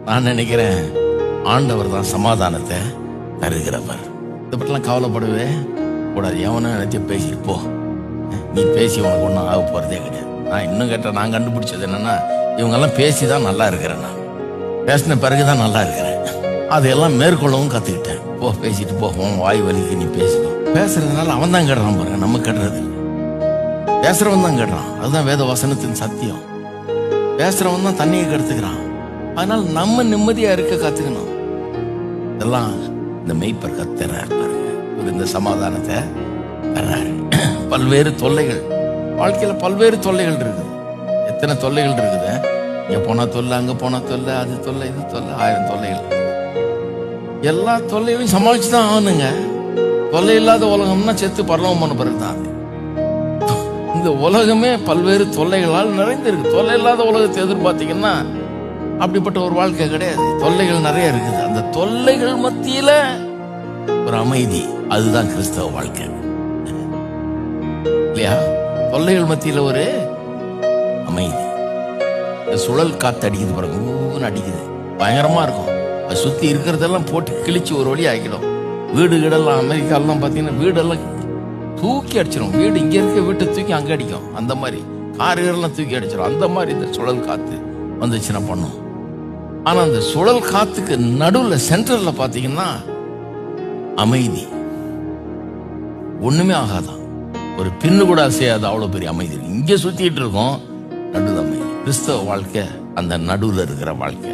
நான் நினைக்கிறேன் ஆண்டவர் தான் சமாதானத்தை தருகிறவர். இதை பற்றிலாம் கவலைப்படவே கூடாது. எவனும் நினைச்சு பேசிட்டு போ, நீ பேசி உனக்கு ஒன்றும் ஆக போகிறதே கிடையாது. நான் இன்னும் கேட்டேன், நான் கண்டுபிடிச்சது என்னன்னா, இவங்கெல்லாம் பேசி தான் நல்லா இருக்கிறேன். நான் பேசின பிறகுதான் நல்லா இருக்கிறேன். அதையெல்லாம் மேற்கொள்ளவும் கற்றுக்கிட்டேன். போ, பேசிட்டு போ, உன் வாய் வலிக்கு நீ பேசிக்கோ. பேசுறதுனால அவன் தான் கேடுறான் பாருங்க, நம்ம கெடுறது இல்லை. பேசுறவன் தான் கேடுறான். அதுதான் வேத வசனத்தின் சத்தியம். பேசுறவன் தான் தண்ணியை கெடுத்துக்கிறான். அதனால நம்ம நிம்மதியா இருக்க கத்துக்கணும். இதெல்லாம் இந்த மெய்ப்பர் கத்துறாரு பாருங்க. இவர் இந்த சமாதானத்தை தர்றாரு. பல்வேறு தொல்லைகள் வாழ்க்கையில, பல்வேறு தொல்லைகள் இருக்குது. எத்தனை தொல்லைகள் இருக்குது. இங்க போனா தொல்லை, அங்க போனா தொல்லை, அது தொல்லை, இது தொல்லை, 1000 தொல்லைகள். எல்லா தொல்லைகளையும் சமாளிச்சுதான் ஆகணுங்க. தொல்லை இல்லாத உலகம்னா செத்து பரலவம் பண்ண பிறகுதான். இந்த உலகமே பல்வேறு தொல்லைகளால் நிறைந்திருக்கு. தொல்லை இல்லாத உலகத்தை எதிர்பார்த்தீங்கன்னா அப்படிப்பட்ட ஒரு வாழ்க்கை கிடையாது. தொல்லைகள் நிறைய இருக்குது. அந்த தொல்லைகள் மத்தியில ஒரு அமைதி, அதுதான் கிறிஸ்தவ வாழ்க்கை இல்லையா? தொல்லைகள் மத்தியில ஒரு அமைதி. சுழல் காத்து அடிக்குது பாருங்க, ஊன்னு அடிக்குது, பயங்கரமா இருக்கும். அது சுத்தி இருக்கிறதெல்லாம் போட்டு கிழிச்சு ஒரு வழி ஆக்கிடும். வீடு கீடெல்லாம் அமெரிக்காலாம் பார்த்தீங்கன்னா வீடெல்லாம் தூக்கி அடிச்சிடும். வீடு இங்க இருக்க வீட்டை தூக்கி அங்க அடிக்கும். அந்த மாதிரி கார்கள்லாம் தூக்கி அடிச்சிடும். அந்த மாதிரி இந்த சுழல் காத்து வந்துச்சுன்னா பண்ணும். ஆனா அந்த சுழல் காத்துக்கு நடுவுல சென்ட்ரல்ல பாத்தீங்கன்னா அமைதி. ஒண்ணுமே ஆகாதான், ஒரு பின்னு கூட அசையாத அவ்வளவு பெரிய அமைதி. இங்க சுத்திட்டு இருக்கோம், நடுவில் அமைதி. கிறிஸ்தவ வாழ்க்கை அந்த நடுவுல இருக்கிற வாழ்க்கை.